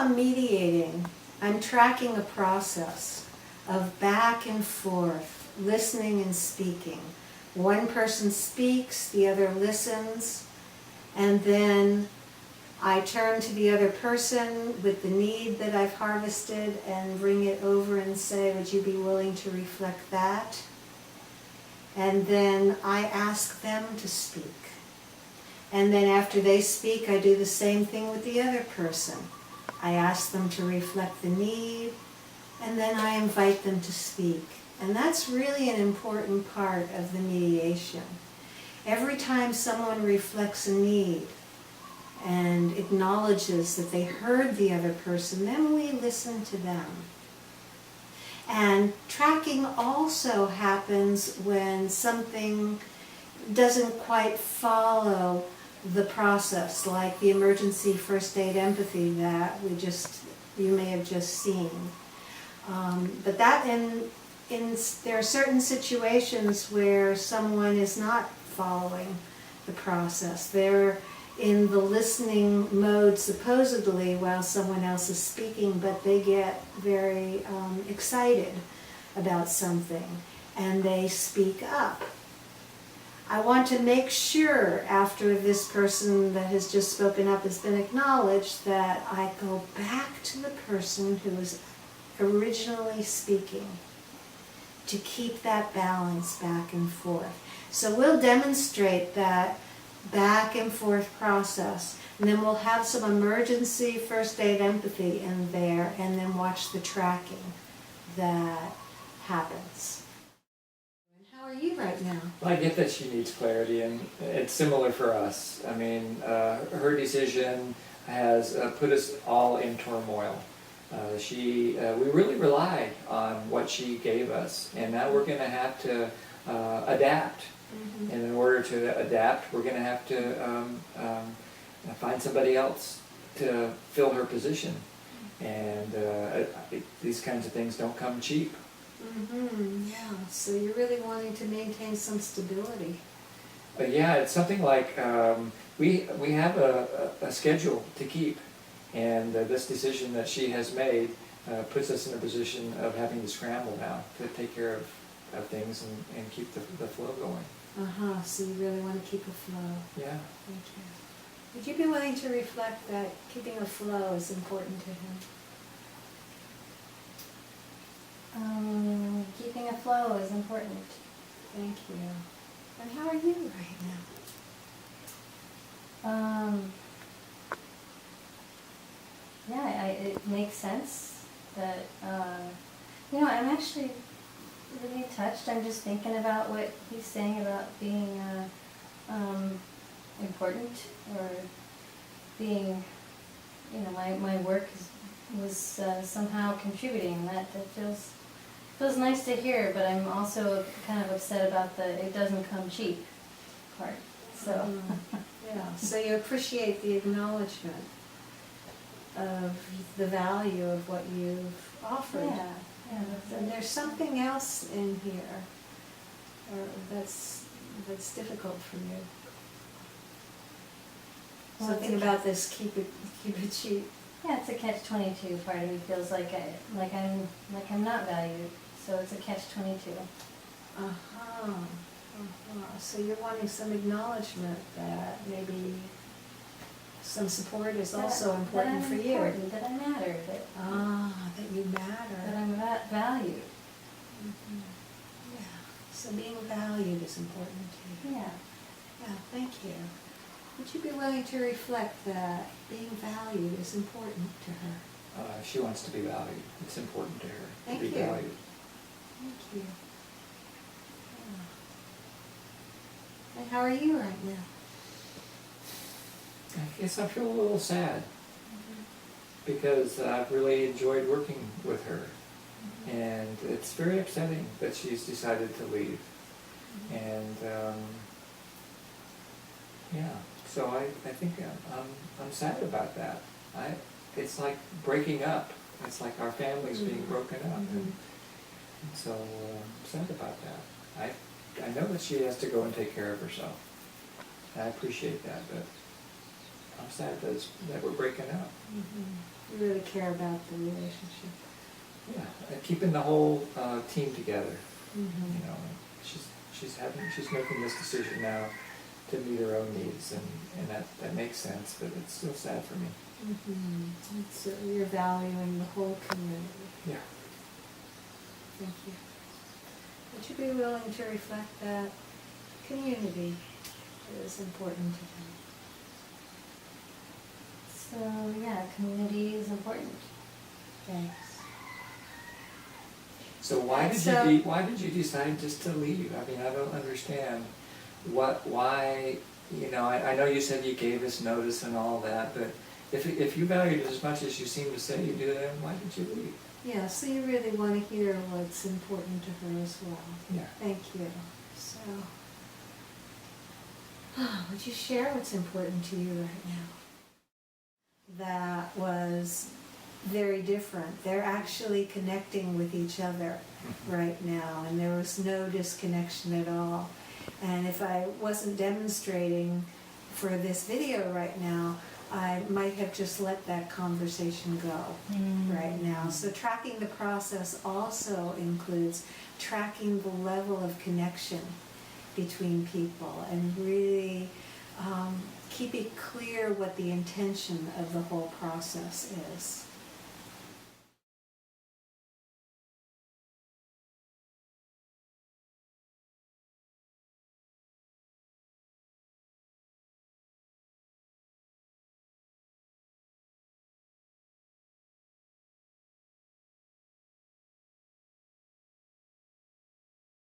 I'm mediating, I'm tracking a process of back and forth, listening and speaking. One person speaks, the other listens, and then I turn to the other person with the need that I've harvested and bring it over and say, would you be willing to reflect that? And then I ask them to speak. And then after they speak, I do the same thing with the other person. I ask them to reflect the need, and then I invite them to speak. And that's really an important part of the mediation. Every time someone reflects a need and acknowledges that they heard the other person, then we listen to them. And tracking also happens when something doesn't quite follow the process, like the emergency first aid empathy that you may have just seen. But that there are certain situations where someone is not following the process. They're in the listening mode supposedly while someone else is speaking, but they get very excited about something and they speak up. I want to make sure after this person that has just spoken up has been acknowledged that I go back to the person who was originally speaking to keep that balance back and forth. So we'll demonstrate that back and forth process, and then we'll have some emergency first aid empathy in there, and then watch the tracking that happens. How are you right now? Well, I get that she needs clarity, and it's similar for us. I mean, her decision has put us all in turmoil. We really relied on what she gave us, and now we're going to have to adapt. Mm-hmm. And in order to adapt, we're going to have to find somebody else to fill her position. And these kinds of things don't come cheap. Mm-hmm. Yeah, so you're really wanting to maintain some stability. But yeah, it's something like we have a schedule to keep, and this decision that she has made puts us in a position of having to scramble now to take care of things and keep the flow going. Uh-huh, so you really want to keep a flow. Yeah. Thank you. Would you be willing to reflect that keeping a flow is important to him? Keeping a flow is important. Thank you. And how are you right now? Yeah, it makes sense that, I'm actually really touched. I'm just thinking about what he's saying about being important, or being, my work was somehow contributing. That feels nice to hear, but I'm also kind of upset about the it doesn't come cheap part. So yeah, so you appreciate the acknowledgement of the value of what you've offered. Yeah. And there's something else in here that's difficult for you. Well, Something about this keep it cheap. Yeah, it's a catch-22. Part of me feels like I'm not valued, so it's a catch-22. Uh-huh. So you're wanting some acknowledgement that maybe some support is also important for you. That I matter. That you matter. That I'm valued. Mm-hmm. Yeah. So being valued is important to you. Yeah. Yeah. Thank you. Would you be willing to reflect that being valued is important to her? She wants to be valued. It's important to her Thank to be you. valued. Thank you. Yeah. And how are you right now? I guess I feel a little sad, because I've really enjoyed working with her, and it's very upsetting that she's decided to leave. And so I think I'm sad about that. It's like breaking up. It's like our family's being broken up, and so I'm sad about that. I know that she has to go and take care of herself. I appreciate that, but I'm sad that we're breaking up. Mm-hmm. really care about the relationship. Yeah, keeping the whole team together. Mhm. You know, she's making this decision now to meet her own needs, and that makes sense, but it's still sad for me. Mhm. It's, you're valuing the whole community. Yeah. Thank you. Would you be willing to reflect that community is important to them? So yeah, community is important. Thanks. So why did you decide just to leave? I mean, I don't understand why, you know, I know you said you gave us notice and all that, but if you valued it as much as you seem to say you do, then why did you leave? Yeah, so you really want to hear what's important to her as well. Yeah. Thank you. So, would you share what's important to you right now? That was very different. They're actually connecting with each other right now, and there was no disconnection at all. And if I wasn't demonstrating for this video right now, I might have just let that conversation go right now. So tracking the process also includes tracking the level of connection between people and really keep it clear what the intention of the whole process is.